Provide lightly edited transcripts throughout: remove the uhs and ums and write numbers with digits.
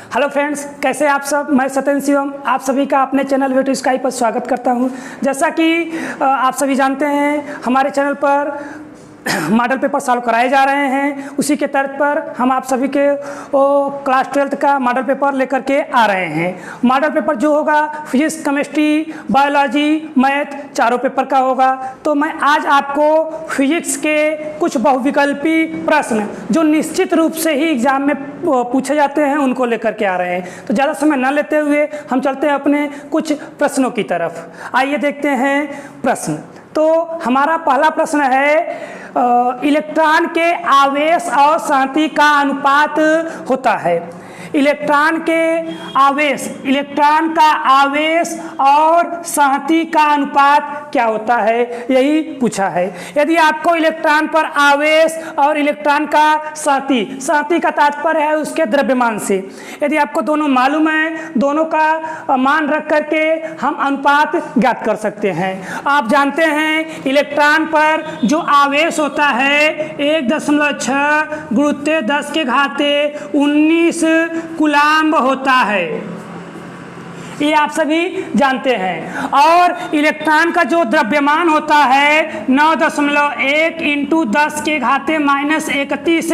Hello friends, कैसे आप सब। मैं सत्येंद्र शिवम आप सभी का अपने चैनल वे टू स्काई पर स्वागत करता हूं। जैसा कि आप सभी जानते हैं, हमारे चैनल पर मॉडल पेपर सॉल्व कराए जा रहे हैं। उसी के तर्ज पर हम आप सभी के क्लास 12th का मॉडल पेपर लेकर के आ रहे हैं। मॉडल पेपर जो होगा फिजिक्स, केमिस्ट्री, बायोलॉजी, मैथ चारों पेपर का होगा। तो मैं आज आपको फिजिक्स के कुछ बहुविकल्पी प्रश्न जो निश्चित रूप से ही एग्जाम में पूछे जाते हैं उनको लेकर के आ रहे हैं। तो ज़्यादा समय न लेते हुए हम चलते हैं अपने कुछ प्रश्नों की तरफ। आइए देखते हैं प्रश्न। तो हमारा पहला प्रश्न है, इलेक्ट्रॉन के आवेश और संहति का अनुपात होता है। इलेक्ट्रॉन का आवेश और संहति का अनुपात क्या होता है, यही पूछा है। यदि आपको इलेक्ट्रॉन पर आवेश और इलेक्ट्रॉन का संहति का तात्पर्य है उसके द्रव्यमान से, यदि आपको दोनों मालूम है, दोनों का मान रख करके हम अनुपात ज्ञात कर सकते हैं। आप जानते हैं इलेक्ट्रॉन पर जो आवेश होता है 1.6 गुणुत्ते 10⁻19 कूलम्ब होता है, ये आप सभी जानते हैं। और इलेक्ट्रॉन का जो द्रव्यमान होता है 9.1 × 10⁻31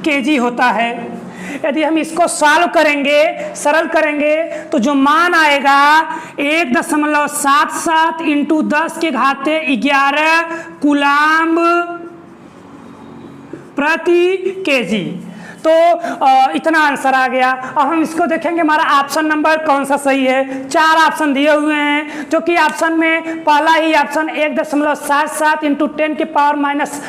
kg होता है। यदि हम इसको सॉल्व करेंगे, सरल करेंगे, तो जो मान आएगा 1.77 × 10⁻11 कूलम्ब प्रति केजी। तो इतना आंसर आ गया। अब हम इसको देखेंगे हमारा ऑप्शन नंबर कौन सा सही है। 4 ऑप्शन दिए हुए हैं, जो कि ऑप्शन में पहला ही ऑप्शन 1.77 ×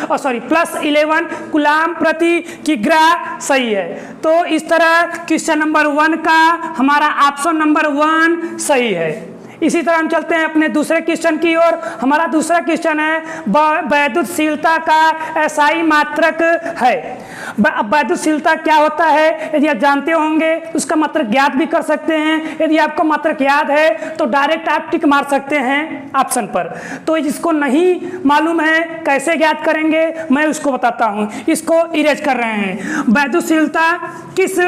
10⁻+11 कूलम्ब प्रति किग्रा सही है। तो इस तरह क्वेश्चन नंबर 1 का हमारा ऑप्शन नंबर 1 सही है। इसी तरह हम चलते हैं अपने दूसरे क्वेश्चन की ओर। हमारा दूसरा क्वेश्चन है, वैद्युतशीलता का एसआई मात्रक है। वैद्युतशीलता क्या होता है, यदि आप जानते होंगे उसका मात्रक ज्ञात भी कर सकते हैं। यदि आपको मात्रक याद है तो डायरेक्ट आप टिक मार सकते हैं ऑप्शन पर। तो जिसको नहीं मालूम है कैसे ज्ञात करेंगे मैं उसको बताता हूं। इसको इरेज कर रहे हैं। वैद्युतशीलता किस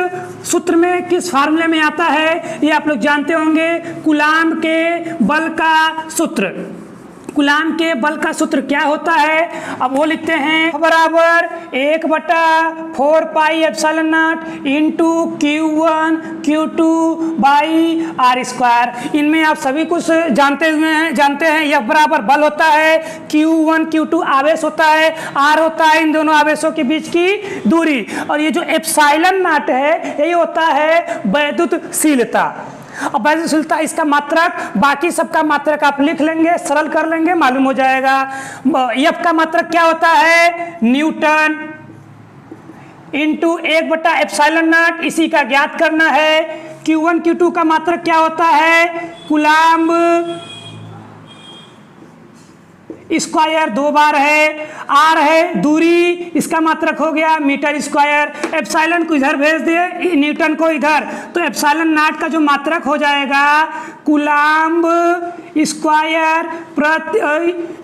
सूत्र में, किस फार्मूले में आता है, ये आप लोग जानते होंगे। कूलम्ब के बल का सूत्र। कूलम्ब के बल का सूत्र क्या होता है, अब वो लिखते हैं बराबर 1/4 pi epsilon naught into Q1 Q2 by R²। इनमें आप सभी कुछ जानते हैं। यह बराबर बल होता है, Q1 Q2 आवेश होता है, R होता है इन दोनों आवेशों के बीच की दूरी, और ये जो एप्सिलॉन नॉट है यही होता है वैद्युतशीलता। अब वैद्युतशीलता इसका मात्रक, बाकी सबका मात्रक आप लिख लेंगे, सरल कर लेंगे, मालूम हो जाएगा। एफ का मात्रक क्या होता है, न्यूटन इंटू 1/ε0, इसी का ज्ञात करना है। Q1 Q2 का मात्रक क्या होता है, कूलम्ब स्क्वायर 2 बार है। आर है दूरी, इसका मात्रक हो गया मीटर स्क्वायर। एप्सिलॉन को इधर भेज दिए, न्यूटन को इधर, तो एप्सिलॉन नॉट का जो मात्रक हो जाएगा कूलम्ब स्क्वायर प्रति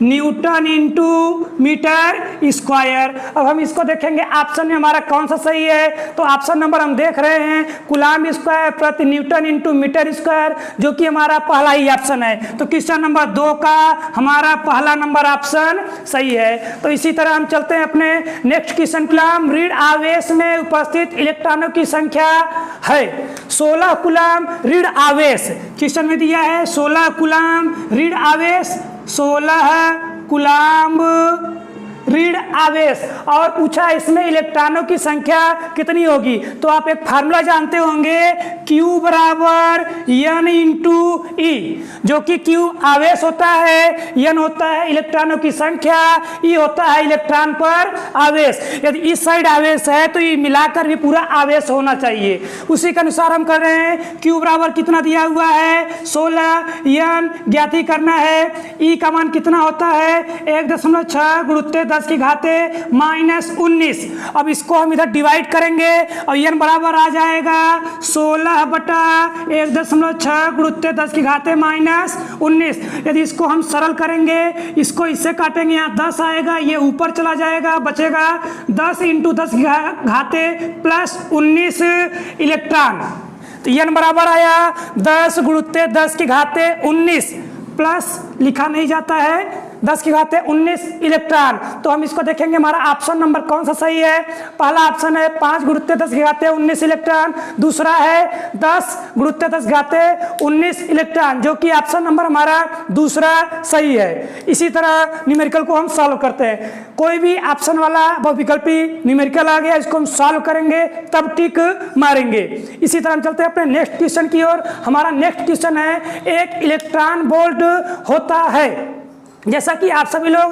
न्यूटन इंटू मीटर स्क्वायर। अब हम इसको देखेंगे ऑप्शन में हमारा कौन सा सही है। तो ऑप्शन नंबर हम देख रहे हैं कूलम्ब स्क्वायर प्रति न्यूटन इंटू मीटर स्क्वायर, जो कि हमारा पहला ही ऑप्शन है। तो क्वेश्चन नंबर 2 का हमारा पहला नंबर ऑप्शन सही है। तो इसी तरह हम चलते हैं अपने नेक्स्ट क्वेश्चन। कूलम्ब ऋण आवेश में उपस्थित इलेक्ट्रॉनों की संख्या है 16 कूलम्ब ऋण आवेश। क्वेश्चन में दिया है 16 कूलम्ब ऋण आवेश, 16 कूलम्ब ऋण आवेश, और पूछा इसमें इलेक्ट्रॉनों की संख्या कितनी होगी। तो आप एक फार्मूला जानते होंगे, Q बराबर N × E, जो कि Q आवेश होता है, N होता है इलेक्ट्रॉनों की संख्या, E होता है इलेक्ट्रॉन पर आवेश। यदि इस साइड आवेश है तो ये मिलाकर भी पूरा आवेश होना चाहिए। उसी के अनुसार हम कर रहे हैं। Q बराबर कितना दिया हुआ है 16, N ज्ञात करना है। E का मान कितना होता है 1.6 गुणुत्ते 10⁻⁻19। अब इसको हम इधर डिवाइड करेंगे और n बराबर आ जाएगा 16/1.6 गुणुत्ते 10⁻⁻19। यदि इसको हम सरल करेंगे, इसको इससे काटेंगे, यहाँ 10 आएगा, ये ऊपर चला जाएगा, बचेगा 10 × 10⁻+19 इलेक्ट्रॉन। तो n बराबर आया 10 गुणुत्ते 10 की घाते 19 प्लस लिखा नहीं जाता है 10 की घाते 19 इलेक्ट्रॉन। तो हम इसको देखेंगे हमारा ऑप्शन नंबर कौन सा सही है। पहला ऑप्शन है 5 गुणुत्ते 10 की घाते 19 इलेक्ट्रॉन, दूसरा है 10 गुणुत्ते 10 की घाते 19 इलेक्ट्रॉन, जो कि ऑप्शन नंबर हमारा दूसरा सही है। इसी तरह न्यूमेरिकल को हम सॉल्व करते हैं। कोई भी ऑप्शन वाला बहुविकल्पी न्यूमेरिकल आ गया, इसको हम सॉल्व करेंगे तब टिक मारेंगे। इसी तरह हम चलते हैं अपने नेक्स्ट क्वेश्चन की ओर। हमारा नेक्स्ट क्वेश्चन है एक इलेक्ट्रॉन वोल्ट होता है। जैसा कि आप सभी लोग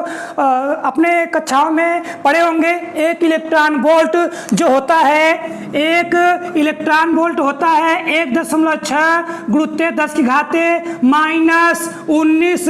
अपने कक्षाओं में पढ़े होंगे, एक इलेक्ट्रॉन वोल्ट जो होता है, एक इलेक्ट्रॉन वोल्ट होता है 1.6 गुणुत्ते 10 की घाते -19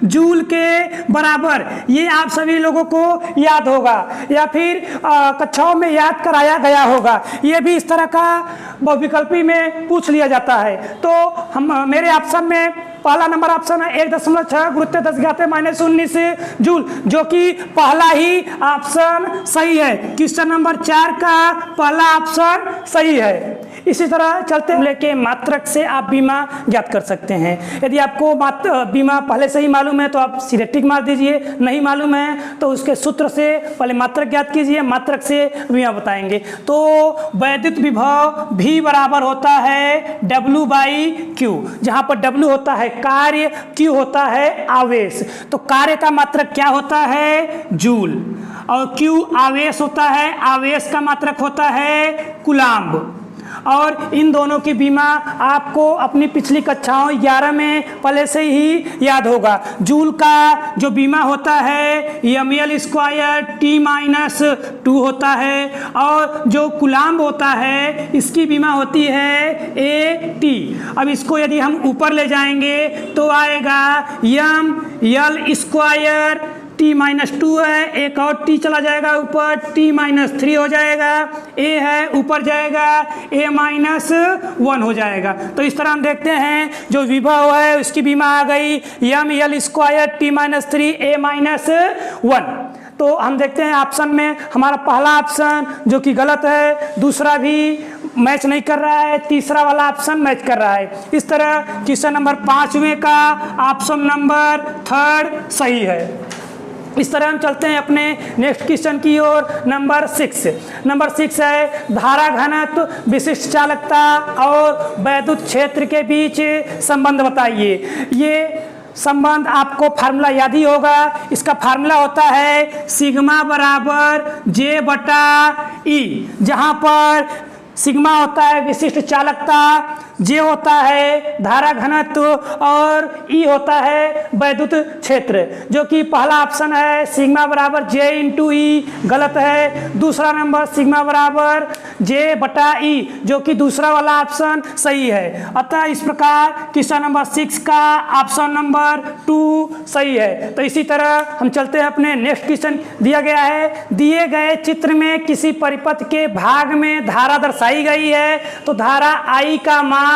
जूल के बराबर। ये आप सभी लोगों को याद होगा या फिर कक्षाओं में याद कराया गया होगा। ये भी इस तरह का बहुविकल्पी में पूछ लिया जाता है। तो हम मेरे ऑप्शन में पहला नंबर ऑप्शन है 1.6 गुणुत्ते 10 की घाते -19 जूल, जो कि पहला ही ऑप्शन सही है। क्वेश्चन नंबर 4 का पहला ऑप्शन सही है। इसी तरह चलते हैं लेके मात्रक से आप बीमा ज्ञात कर सकते हैं। यदि आपको बीमा पहले से ही मालूम है तो आप सीधे टिक मार दीजिए, नहीं मालूम है तो उसके सूत्र से पहले मात्रक ज्ञात कीजिए, मात्रक से बीमा बताएंगे। तो वैद्युत विभव V बराबर होता है W/Q, जहां पर W होता है कार्य, Q होता है आवेश। तो कार्य का मात्रक क्या होता है? जूल, और Q आवेश होता है, आवेश का मात्रक होता है कूलम्ब। और इन दोनों की बीमा आपको अपनी पिछली कक्षाओं 11 में पहले से ही याद होगा। जूल का जो बीमा होता है ml² T-2 होता है, और जो कूलम्ब होता है इसकी बीमा होती है AT। अब इसको यदि हम ऊपर ले जाएंगे तो आएगा ml² T-2 है, एक और T चला जाएगा ऊपर, T-3 हो जाएगा, A है ऊपर जाएगा, A-1 हो जाएगा। तो इस तरह हम देखते हैं जो विभव है उसकी बीमा आ गई ml² T-3 A-1। तो हम देखते हैं ऑप्शन में हमारा पहला ऑप्शन जो कि गलत है, दूसरा भी मैच नहीं कर रहा है, तीसरा वाला ऑप्शन मैच कर रहा है। इस तरह क्वेश्चन नंबर 5वें का ऑप्शन नंबर 3 सही है। इस तरह हम चलते हैं अपने नेक्स्ट क्वेश्चन की ओर। नंबर 6 है धारा घनत्व, विशिष्ट चालकता और वैद्युत क्षेत्र के बीच संबंध बताइए। ये संबंध आपको फार्मूला याद ही होगा। इसका फार्मूला होता है सिग्मा बराबर J/E, जहां पर सिग्मा होता है विशिष्ट चालकता, J होता है धारा घनत्व और E होता है वैद्युत क्षेत्र, जो कि पहला ऑप्शन है सिग्मा बराबर J/E गलत है। दूसरा नंबर सिग्मा बराबर J/E, जो कि दूसरा वाला ऑप्शन सही है। अतः इस प्रकार क्वेश्चन नंबर 6 का ऑप्शन नंबर 2 सही है। तो इसी तरह हम चलते हैं अपने नेक्स्ट क्वेश्चन। दिया गया है दिए गए चित्र में किसी परिपथ के भाग में धारा दर्शाई गई है, तो धारा I का मान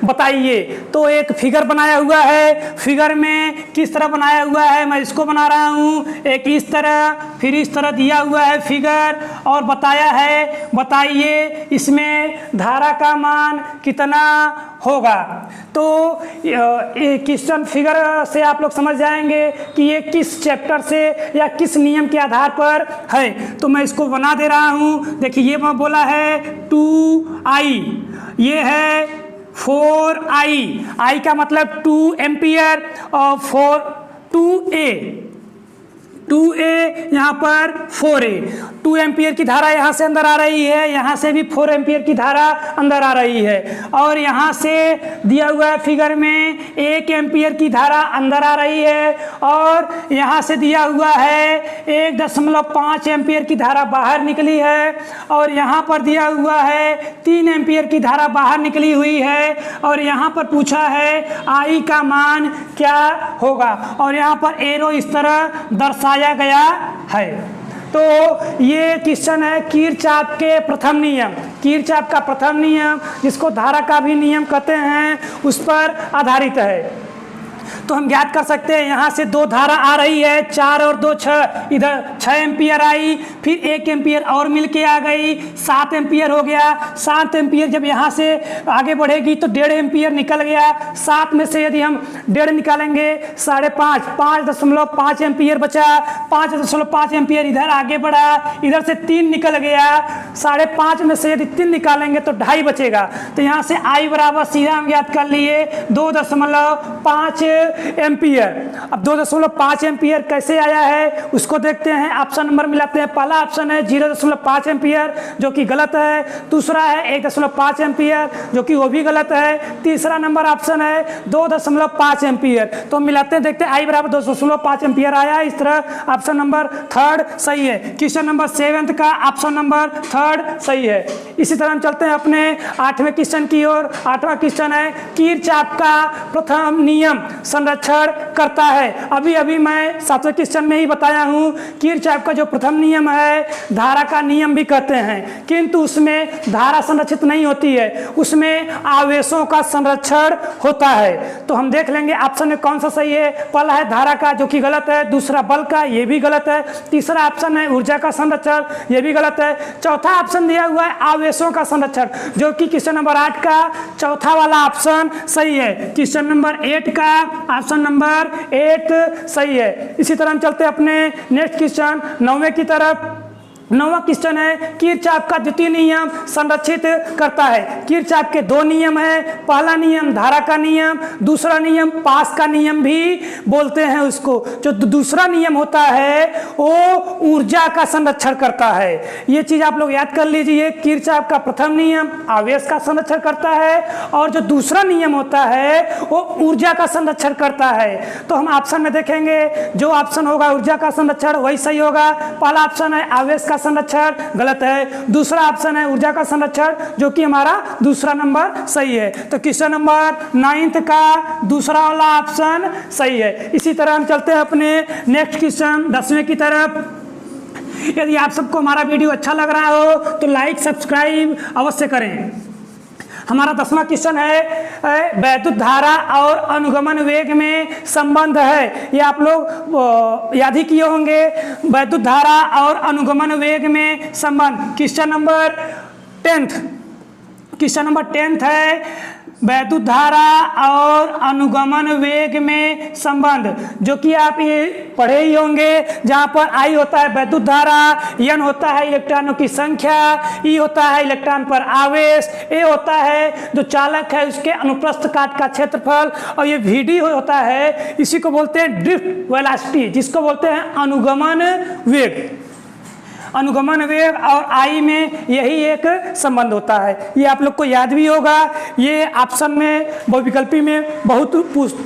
बताइए। तो एक फिगर बनाया हुआ है, फिगर में किस तरह बनाया हुआ है मैं इसको बना रहा हूं, एक इस तरह फिर इस तरह दिया हुआ है फिगर, और बताया है बताइए इसमें धारा का मान कितना होगा। तो क्वेश्चन फिगर से आप लोग समझ जाएंगे कि ये किस चैप्टर से या किस नियम के आधार पर है। तो मैं इसको बना दे रहा हूं। देखिए ये मैं बोला है 2I, ये है 4I, I का मतलब 2 एम्पियर और 2A यहाँ पर 4A, 2 एम्पियर की धारा यहाँ से अंदर आ रही है, यहाँ से भी 4 एम्पियर की धारा अंदर आ रही है, और यहाँ से दिया हुआ है फिगर में 1 एम्पियर की धारा अंदर आ रही है, और यहाँ से दिया हुआ है 1.5 एम्पियर की धारा बाहर निकली है, और यहाँ पर दिया हुआ है 3 एम्पियर की धारा बाहर निकली हुई है, और यहाँ पर पूछा है I का मान क्या होगा, और यहाँ पर एरो इस तरह दर्शाया गया है। तो ये क्वेश्चन है किरचॉफ के प्रथम नियम, किरचॉफ का प्रथम नियम जिसको धारा का भी नियम कहते हैं, उस पर आधारित है। तो हम ज्ञात कर सकते हैं यहाँ से 2 धारा आ रही है, 4 और 2 6, इधर 6 एम्पियर आई, फिर 1 एम्पियर और मिल के आ गई, 7 एम्पियर हो गया। 7 एम्पियर जब यहाँ से आगे बढ़ेगी तो 1.5 एम्पियर निकल गया। 7 में से यदि हम 1.5 निकालेंगे 5.5, 5.5 एम्पियर बचा। 5.5 एम्पियर इधर आगे बढ़ा, इधर से 3 निकल गया। 5.5 में से यदि 3 निकालेंगे तो 2.5 बचेगा। तो यहाँ से I बराबर सीधा हम ज्ञात कर लिए 2.5 एम्पियर। अब 2.5 एम्पियर कैसे आया है उसको देखते हैं। ऑप्शन नंबर मिलाते हैं। पहला ऑप्शन है 0.5 एम्पियर जो कि गलत है। दूसरा है 1.5 एम्पियर जो कि वो भी गलत है। तीसरा नंबर ऑप्शन है 2.5 एम्पियर। तो मिलाते हैं, देखते हैं I बराबर 2.5 एम्पियर आया। इस तरह ऑप्शन नंबर 3 सही है। क्वेश्चन नंबर 7 का ऑप्शन नंबर 3 सही है। इसी तरह हम चलते हैं अपने 8वें क्वेश्चन की ओर। 8वां क्वेश्चन है किरचॉफ का प्रथम नियम संरक्षण करता है। अभी अभी मैं 7वें क्वेश्चन में ही बताया हूँ किरचॉफ का जो प्रथम नियम है धारा का नियम भी कहते हैं, किंतु उसमें धारा संरक्षित नहीं होती है, उसमें आवेशों का संरक्षण होता है। तो हम देख लेंगे ऑप्शन में कौन सा सही है। पहला है धारा का जो कि गलत है, दूसरा बल का, ये भी गलत है। तीसरा ऑप्शन है ऊर्जा का संरक्षण, ये भी गलत है। चौथा ऑप्शन दिया हुआ है आवेशों का संरक्षण जो कि क्वेश्चन नंबर 8 का चौथा वाला ऑप्शन सही है। क्वेश्चन नंबर 8 का ऑप्शन नंबर 8 सही है। इसी तरह हम चलते हैं अपने नेक्स्ट क्वेश्चन 9वें की तरफ। 9वां क्वेश्चन है किरचॉफ का द्वितीय नियम संरक्षित करता है। किरचॉफ के 2 नियम है। पहला नियम धारा का नियम, दूसरा नियम पास का नियम भी बोलते हैं उसको। जो दूसरा नियम होता है वो ऊर्जा का संरक्षण करता है। ये चीज आप लोग याद कर लीजिए। किरचॉफ का प्रथम नियम आवेश का संरक्षण करता है और जो दूसरा नियम होता है वो ऊर्जा का संरक्षण करता है। तो हम ऑप्शन में देखेंगे, जो ऑप्शन होगा ऊर्जा का संरक्षण वही सही होगा। पहला ऑप्शन है आवेश का संरक्षण, गलत है। दूसरा ऑप्शन है ऊर्जा का संरक्षण जो कि हमारा दूसरा नंबर सही है। तो क्वेश्चन नंबर 9 का दूसरा वाला ऑप्शन सही है। इसी तरह हम चलते हैं अपने नेक्स्ट क्वेश्चन 10वें की तरफ। यदि आप सबको हमारा वीडियो अच्छा लग रहा हो तो लाइक सब्सक्राइब अवश्य करें। हमारा 10वां क्वेश्चन है वैद्युत धारा और अनुगमन वेग में संबंध है। ये आप लोग याद ही किए होंगे, वैद्युत धारा और अनुगमन वेग में संबंध। क्वेश्चन नंबर 10th है वैद्युत धारा और अनुगमन वेग में संबंध, जो कि आप ये पढ़े ही होंगे, जहां पर I होता है वैद्युत धारा, N होता है इलेक्ट्रॉनों की संख्या, E होता है इलेक्ट्रॉन पर आवेश, A होता है जो चालक है उसके अनुप्रस्थ काट का क्षेत्रफल, और ये VD होता है, इसी को बोलते हैं ड्रिफ्ट वेलोसिटी, जिसको बोलते हैं अनुगमन वेग। अनुगमन वेग और I में यही एक संबंध होता है। ये आप लोग को याद भी होगा, ये ऑप्शन में बहुविकल्पी में बहुत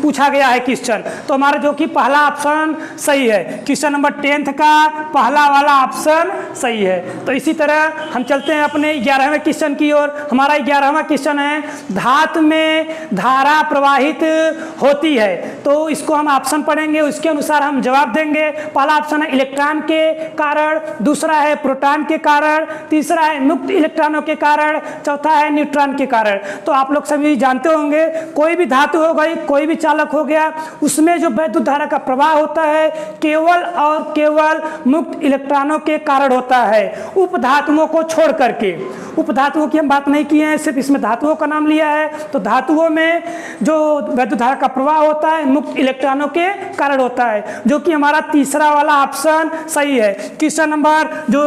पूछा गया है क्वेश्चन। तो हमारा जो कि पहला ऑप्शन सही है। क्वेश्चन नंबर 10 का पहला वाला ऑप्शन सही है। तो इसी तरह हम चलते हैं अपने 11वें क्वेश्चन की ओर। हमारा 11वां क्वेश्चन है धातु में धारा प्रवाहित होती है। तो इसको हम ऑप्शन पढ़ेंगे, उसके अनुसार हम जवाब देंगे। पहला ऑप्शन है इलेक्ट्रॉन के कारण, दूसरा है प्रोटॉन के कारण, तीसरा है मुक्त इलेक्ट्रॉनों के कारण, चौथा है न्यूट्रॉन के कारण। तो आप लोग सभी जानते होंगे कोई भी धातु हो गई, कोई भी चालक हो गया, उसमें जो वैद्युत धारा का प्रवाह होता है केवल और केवल मुक्त इलेक्ट्रॉनों के कारण होता है, उपधातुओं को छोड़ करके। उपधातुओं की हम बात नहीं की है, सिर्फ इसमें धातुओं का नाम लिया है। तो धातुओं में जो वैद्युत धारा का प्रवाह होता है मुक्त इलेक्ट्रॉनों के कारण होता है, जो कि हमारा तीसरा वाला ऑप्शन सही है। क्वेश्चन नंबर जो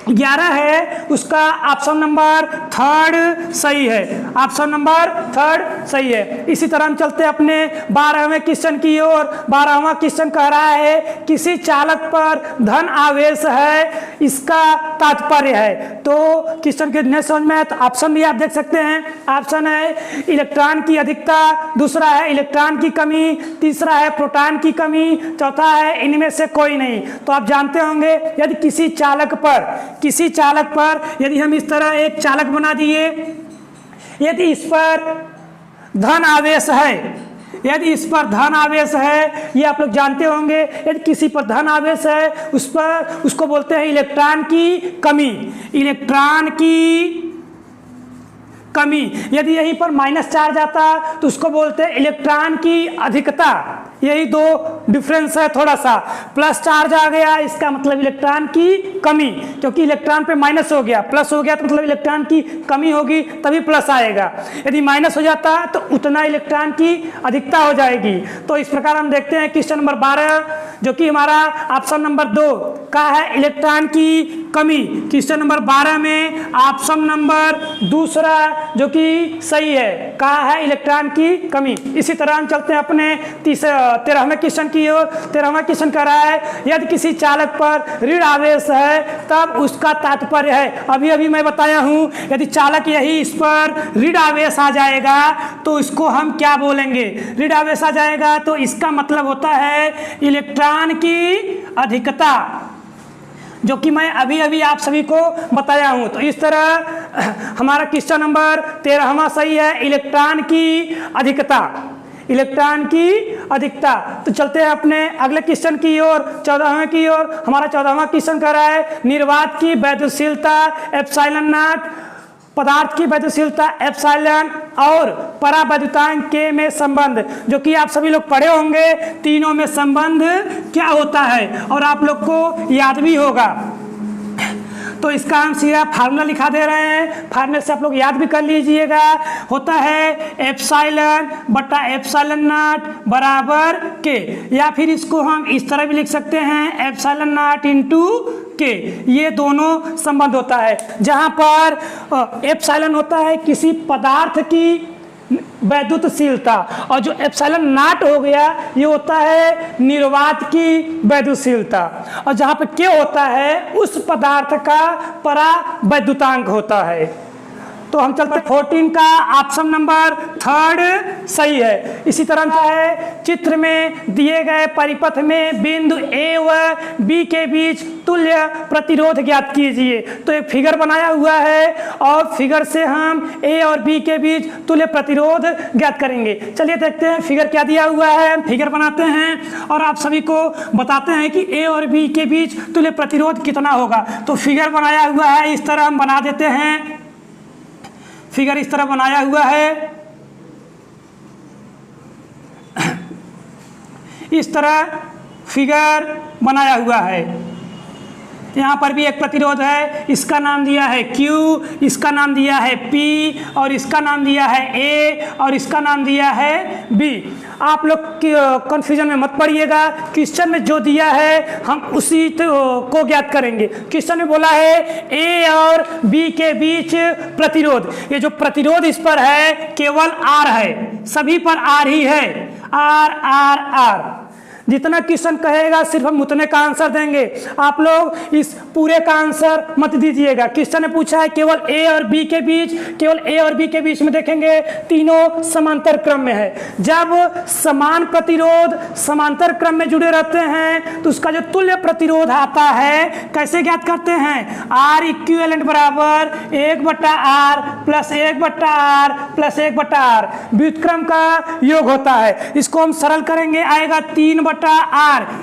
11 है उसका ऑप्शन नंबर 3 सही है। ऑप्शन नंबर 3 सही है। इसी तरह हम चलते हैं अपने 12वें क्वेश्चन की ओर। 12वां क्वेश्चन कह रहा है किसी चालक पर धन आवेश है, इसका तात्पर्य है। तो क्वेश्चन के नहीं समझ में आए तो ऑप्शन भी आप देख सकते हैं। ऑप्शन है इलेक्ट्रॉन की अधिकता, दूसरा है इलेक्ट्रॉन की कमी, तीसरा है प्रोटॉन की कमी, चौथा है इनमें से कोई नहीं। तो आप जानते होंगे यदि किसी चालक पर यदि हम इस तरह एक चालक बना दिए, यदि इस पर धन आवेश है, यदि इस पर धन आवेश है, ये आप लोग जानते होंगे, यदि किसी पर धन आवेश है उस पर उसको बोलते हैं इलेक्ट्रॉन की कमी। इलेक्ट्रॉन की कमी। यदि यहीं पर माइनस चार्ज आता तो उसको बोलते हैं इलेक्ट्रॉन की अधिकता। यही दो डिफरेंस है थोड़ा सा। प्लस चार्ज आ गया इसका मतलब इलेक्ट्रॉन की कमी, क्योंकि इलेक्ट्रॉन पे माइनस हो गया, प्लस हो गया तो मतलब इलेक्ट्रॉन की कमी होगी, तभी प्लस आएगा। यदि माइनस हो जाता तो उतना इलेक्ट्रॉन की अधिकता हो जाएगी। तो इस प्रकार हम देखते हैं क्वेश्चन नंबर 12 जो कि हमारा ऑप्शन नंबर 2 का है इलेक्ट्रॉन की कमी। क्वेश्चन नंबर 12 में ऑप्शन नंबर दूसरा जो कि सही है का है इलेक्ट्रॉन की कमी। इसी तरह हम चलते हैं अपने 13वें क्वेश्चन की ओर। 13वां क्वेश्चन कह रहा है यदि किसी चालक पर ऋण आवेश है तब उसका तात्पर्य है। अभी अभी मैं बताया हूं यदि चालक यही इस पर ऋण आवेश आ जाएगा तो इसको हम क्या बोलेंगे। ऋण आवेश आ जाएगा तो इसका मतलब होता है इलेक्ट्रॉन की अधिकता, जो कि मैं अभी अभी आप सभी को बताया हूं। तो इस तरह हमारा क्वेश्चन नंबर 13वां सही है, इलेक्ट्रॉन की अधिकता। इलेक्ट्रॉन की अधिकता। तो चलते हैं अपने अगले क्वेश्चन की ओर, 14वें की ओर। हमारा 14वां क्वेश्चन कह रहा है निर्वात की वैद्युशीलता एप्सिलॉन नॉट, पदार्थ की वैद्युशीलता एप्सिलॉन और परावैद्युतांक के में संबंध, जो कि आप सभी लोग पढ़े होंगे तीनों में संबंध क्या होता है और आप लोग को याद भी होगा। तो इसका हम सीधा फार्मूला लिखा दे रहे हैं, फार्मूले से आप लोग याद भी कर लीजिएगा। होता है एप्सिलॉन बटा एप्सिलॉन नॉट बराबर के, या फिर इसको हम इस तरह भी लिख सकते हैं एप्सिलॉन नॉट इंटू के। ये दोनों संबंध होता है जहां पर एप्सिलॉन होता है किसी पदार्थ की वैद्युतशीलता और जो एप्सिलॉन नॉट हो गया ये होता है निर्वात की वैद्युतशीलता, और जहां पे के होता है उस पदार्थ का परावैद्युतांक होता है। तो हम चलते 14 का ऑप्शन नंबर 3 सही है। इसी तरह है चित्र में दिए गए परिपथ में बिंदु ए व बी के बीच तुल्य प्रतिरोध ज्ञात कीजिए। तो एक फिगर बनाया हुआ है और फिगर से हम ए और बी के बीच तुल्य प्रतिरोध ज्ञात करेंगे। चलिए देखते हैं फिगर क्या दिया हुआ है। फिगर बनाते हैं और आप सभी को बताते हैं कि ए और बी के बीच तुल्य प्रतिरोध कितना होगा। तो फिगर बनाया हुआ है, इस तरह हम बना देते हैं। फिगर इस तरह बनाया हुआ है, इस तरह फिगर बनाया हुआ है। यहाँ पर भी एक प्रतिरोध है, इसका नाम दिया है Q, इसका नाम दिया है P और इसका नाम दिया है A और इसका नाम दिया है B। आप लोग कंफ्यूजन में मत पड़िएगा, क्वेश्चन में जो दिया है हम उसी को ज्ञात करेंगे। क्वेश्चन में बोला है A और B के बीच प्रतिरोध, ये जो प्रतिरोध इस पर है केवल R है, सभी पर R ही है, R R R। जितना क्वेश्चन कहेगा सिर्फ हम उतने का आंसर देंगे, आप लोग इस पूरे का आंसर मत दीजिएगा। क्वेश्चन ने पूछा है केवल ए और बी के बीच, केवल ए और बी के बीच में देखेंगे तीनों समांतर क्रम में है। जब समान प्रतिरोध समांतर क्रम में जुड़े रहते हैं तो उसका जो तुल्य प्रतिरोध आता है कैसे ज्ञात करते हैं, आर इक्विवेलेंट बराबर 1/r plus 1/r plus 1/r व्युत्क्रम का योग होता है। इसको हम सरल करेंगे, आएगा 3/r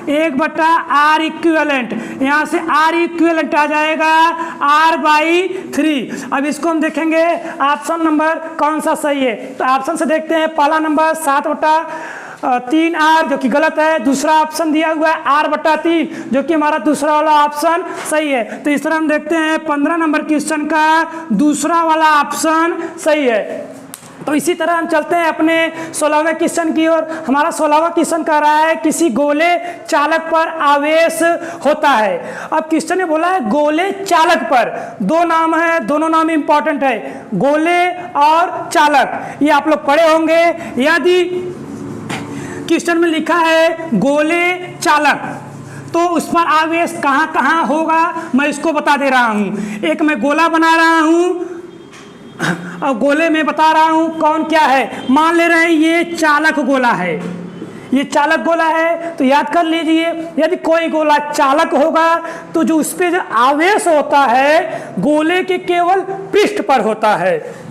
1/r इक्विवेलेंट, यहाँ से r इक्विवेलेंट आ जाएगा r/3। अब इसको हम देखेंगे ऑप्शन नंबर कौन सा सही है। तो ऑप्शन से देखते हैं, पहला नंबर 7/3r जो कि गलत है, दूसरा ऑप्शन दिया हुआ है r/3 जो कि हमारा दूसरा वाला ऑप्शन सही है। तो इस तरह हम देखते हैं 15 नंबर क्वेश्चन का दूसरा वाला ऑप्शन सही है। तो इसी तरह हम चलते हैं अपने 16वें क्वेश्चन की ओर। हमारा 16वां क्वेश्चन कह रहा है किसी गोले चालक पर आवेश होता है। अब क्वेश्चन ने बोला है गोले चालक पर, दो नाम है, दोनों नाम इंपॉर्टेंट है, गोले और चालक, ये आप लोग पढ़े होंगे। यदि क्वेश्चन में लिखा है गोले चालक तो उस पर आवेश कहाँ कहाँ होगा मैं इसको बता दे रहा हूँ। एक मैं गोला बना रहा हूँ और गोले में बता रहा हूं कौन क्या है। मान ले रहे हैं ये चालक गोला है, ये चालक गोला है। तो याद कर लीजिए यदि कोई गोला चालक होगा तो जो उस पे जो आवेश होता है गोले के केवल पृष्ठ पर होता है।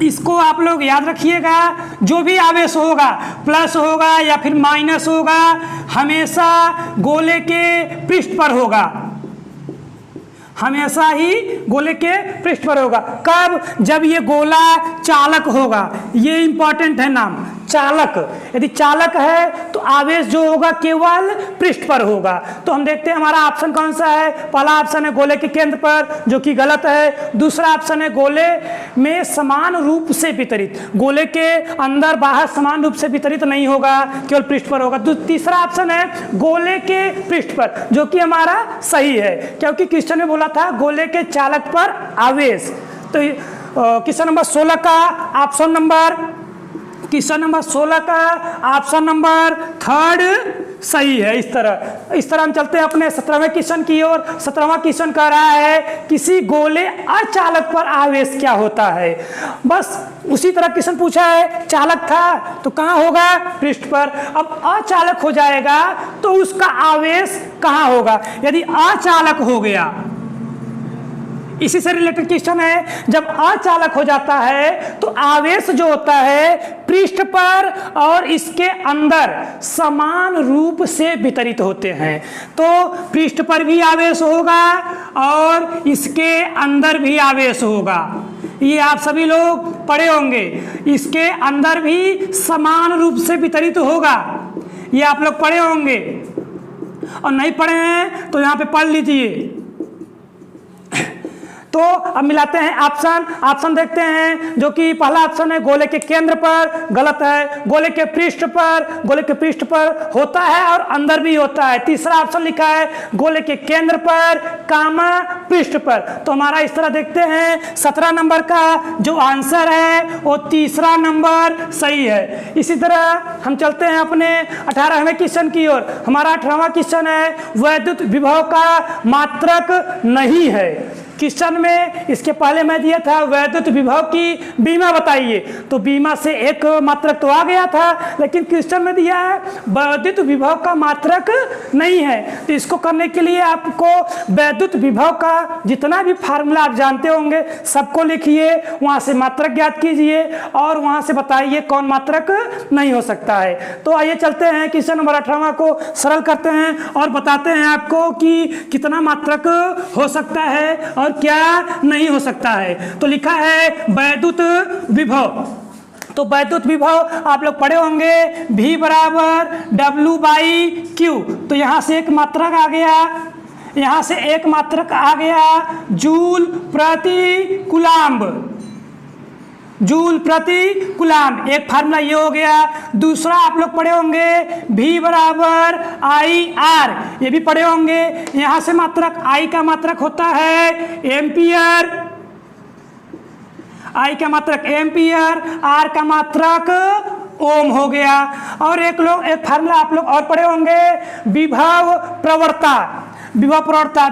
इसको आप लोग याद रखिएगा, जो भी आवेश होगा प्लस होगा या फिर माइनस होगा हमेशा गोले के पृष्ठ पर होगा, हमेशा ही गोले के पृष्ठ पर होगा। कब? जब ये गोला चालक होगा। ये इंपॉर्टेंट है नाम, चालक। यदि चालक है तो आवेश जो होगा केवल पृष्ठ पर होगा। तो हम देखते हैं हमारा ऑप्शन कौन सा है। पहला ऑप्शन है गोले के केंद्र पर, जो कि गलत है। दूसरा ऑप्शन है गोले में समान रूप से वितरित, गोले के अंदर बाहर समान रूप से वितरित नहीं होगा, केवल पृष्ठ पर होगा। तीसरा ऑप्शन है गोले के पृष्ठ पर, जो कि हमारा सही है, क्योंकि क्वेश्चन में बोला था गोले के चालक पर आवेश। तो क्वेश्चन नंबर 16 का ऑप्शन नंबर, क्वेश्चन नंबर 16 का ऑप्शन नंबर 3 सही है। इस तरह हम चलते हैं अपने 17वें क्वेश्चन की ओर। 17वां क्वेश्चन कह रहा है किसी गोले अचालक पर आवेश क्या होता है। बस उसी तरह क्वेश्चन पूछा है, चालक था तो कहाँ होगा? पृष्ठ पर। अब अचालक हो जाएगा तो उसका आवेश कहाँ होगा? यदि अचालक हो गया, इसी से रिलेटेड क्वेश्चन है, जब अचालक हो जाता है तो आवेश जो होता है पृष्ठ पर और इसके अंदर समान रूप से वितरित होते हैं। तो पृष्ठ पर भी आवेश होगा और इसके अंदर भी आवेश होगा। ये आप सभी लोग पढ़े होंगे, इसके अंदर भी समान रूप से वितरित होगा। ये आप लोग पढ़े होंगे, और नहीं पढ़े हैं तो यहाँ पे पढ़ लीजिए। तो अब मिलाते हैं ऑप्शन देखते हैं, जो कि पहला ऑप्शन है गोले के केंद्र पर, गलत है। गोले के पृष्ठ पर होता है और अंदर भी होता है। तीसरा ऑप्शन लिखा है गोले के केंद्र पर कामा पृष्ठ पर। तो हमारा इस तरह देखते हैं 17 नंबर का जो आंसर है वो तीसरा नंबर सही है। इसी तरह हम चलते हैं अपने 18वें क्वेश्चन की ओर। हमारा 18वां क्वेश्चन है वैद्युत विभव का मात्रक नहीं है। क्वेश्चन में इसके पहले मैं दिया था वैद्युत विभव की बीमा बताइए, तो बीमा से एक मात्रक तो आ गया था, लेकिन क्वेश्चन में दिया है वैद्युत विभव का मात्रक नहीं है। तो इसको करने के लिए आपको वैद्युत विभव का जितना भी फार्मूला आप जानते होंगे सबको लिखिए, वहां से मात्रक ज्ञात कीजिए और वहां से बताइए कौन मात्रक नहीं हो सकता है। तो आइए चलते हैं क्वेश्चन नंबर 18वां को सरल करते हैं और बताते हैं आपको कि कितना मात्रक हो सकता है और क्या नहीं हो सकता है। तो लिखा है वैद्युत विभव। तो वैद्युत विभव आप लोग पढ़े होंगे, V बराबर W/Q। तो यहां से एक मात्रक आ गया, यहां से एक मात्रक आ गया जूल प्रति कूलाम्ब, जूल प्रति कूलाम्ब। एक फार्मूला ये हो गया। दूसरा आप लोग पढ़े होंगे V बराबर IR, ये भी पढ़े होंगे। यहां से मात्रक I का मात्रक होता है एम्पियर, I का मात्रक एम्पियर, R का मात्रक ओम हो गया। और एक फार्मूला आप लोग और पढ़े होंगे विभव प्रवणता,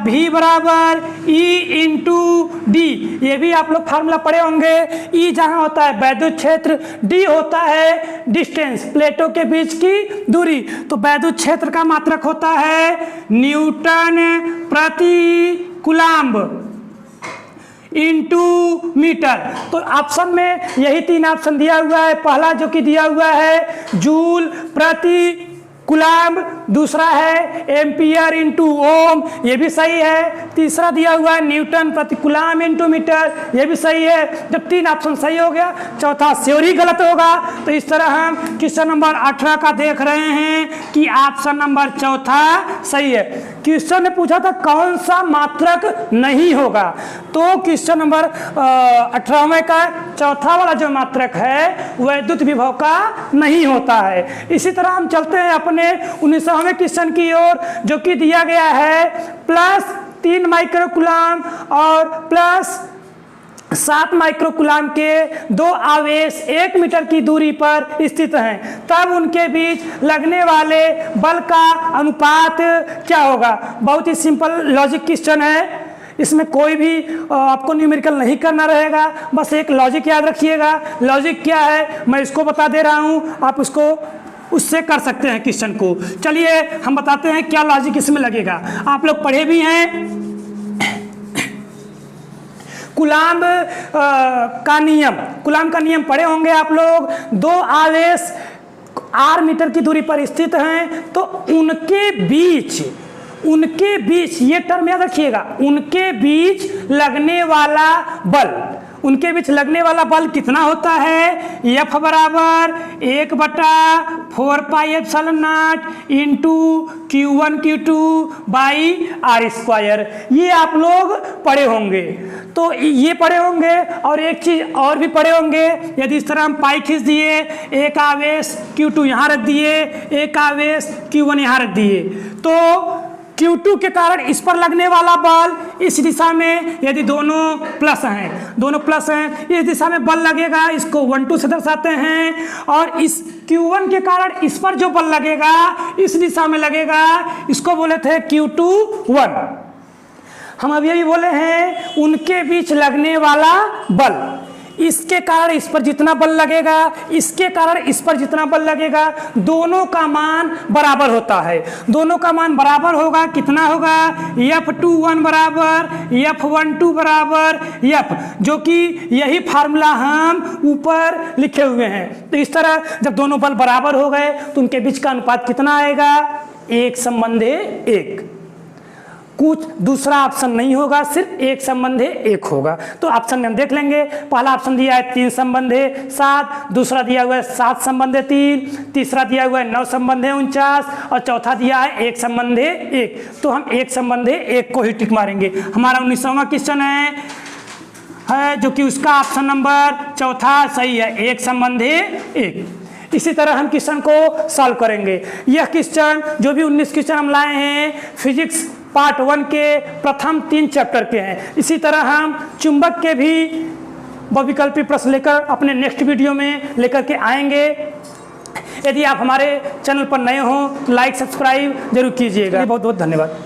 V बराबर E/D, ये भी आप लोग फार्मूला पढ़े होंगे। E जहां होता है वैद्युत क्षेत्र, D होता है डिस्टेंस, प्लेटों के बीच की दूरी। तो वैद्युत क्षेत्र का मात्रक होता है न्यूटन प्रति कूलाम्ब इंटू मीटर। तो ऑप्शन में यही 3 ऑप्शन दिया हुआ है। पहला जो कि दिया हुआ है जूल प्रति कूलाम्ब, दूसरा है एम्पियर इंटू ओम, ये भी सही है। तीसरा दिया हुआ है न्यूटन प्रति कूलाम्ब इंटू मीटर, ये भी सही है। जब 3 ऑप्शन सही हो गया, चौथा थ्योरी गलत होगा। तो इस तरह हम क्वेश्चन नंबर 18 का देख रहे हैं कि ऑप्शन नंबर चौथा सही है। क्वेश्चन ने पूछा था कौन सा मात्रक नहीं होगा, तो क्वेश्चन नंबर 18वें का चौथा वाला जो मात्रक है वैद्युत विभव का नहीं होता है। इसी तरह हम चलते हैं अपने 19वें क्वेश्चन की ओर, जो कि दिया गया है +3 माइक्रो कूलाम्ब और +7 माइक्रो कूलाम्ब के 2 आवेश 1 मीटर की दूरी पर स्थित हैं, तब उनके बीच लगने वाले बल का अनुपात क्या होगा। बहुत ही सिंपल लॉजिक क्वेश्चन है, इसमें कोई भी आपको न्यूमेरिकल नहीं करना रहेगा, बस एक लॉजिक याद रखिएगा। लॉजिक क्या है मैं इसको बता दे रहा हूँ, आप उसको उससे कर सकते हैं क्वेश्चन को। चलिए हम बताते हैं क्या लॉजिक इसमें लगेगा। आप लोग पढ़े भी हैं कूलाम्ब का नियम पढ़े होंगे आप लोग। 2 आवेश r मीटर की दूरी पर स्थित हैं, तो उनके बीच, ये टर्म याद रखिएगा, उनके बीच लगने वाला बल, उनके बीच लगने वाला बल कितना होता है? F बराबर 1/4 pi epsilon naught into Q1 Q2 by r square. ये आप लोग पढ़े होंगे, तो ये पढ़े होंगे। और एक चीज और भी पढ़े होंगे, यदि इस तरह हम पाई खींच दिए, एक आवेश Q2 यहाँ रख दिए, एक आवेश Q1 यहाँ रख दिए, तो Q2 के कारण इस पर लगने वाला बल इस दिशा में, यदि दोनों प्लस हैं, इस दिशा में बल लगेगा, इसको 1 2 से दर्शाते हैं। और इस Q1 के कारण इस पर जो बल लगेगा इस दिशा में लगेगा, इसको बोले थे Q2 1। हम अभी अभी बोले हैं उनके बीच लगने वाला बल, इसके कारण इस पर जितना बल लगेगा, इसके कारण इस पर जितना बल लगेगा, दोनों का मान बराबर होता है। दोनों का मान बराबर होगा, कितना होगा? F21 बराबर F12 बराबर F, जो कि यही फार्मूला हम ऊपर लिखे हुए हैं। तो इस तरह जब दोनों बल बराबर हो गए तो उनके बीच का अनुपात कितना आएगा? 1:1। कुछ दूसरा ऑप्शन नहीं होगा, सिर्फ 1:1 होगा। तो ऑप्शन में हम देख लेंगे। पहला ऑप्शन दिया है 3:7, दूसरा दिया हुआ है 7:3, तीसरा दिया हुआ है 9:49 और चौथा दिया है 1:1। तो हम 1:1 को ही टिक मारेंगे। हमारा 19वां क्वेश्चन है जो कि उसका ऑप्शन नंबर चौथा सही है, 1:1। इसी तरह हम क्वेश्चन को सॉल्व करेंगे। यह क्वेश्चन जो भी 19 क्वेश्चन हम लाए हैं फिजिक्स पार्ट 1 के प्रथम 3 चैप्टर के हैं। इसी तरह हम चुंबक के भी बहुविकल्पी प्रश्न लेकर अपने नेक्स्ट वीडियो में लेकर के आएंगे। यदि आप हमारे चैनल पर नए हो तो लाइक सब्सक्राइब जरूर कीजिएगा। बहुत बहुत धन्यवाद।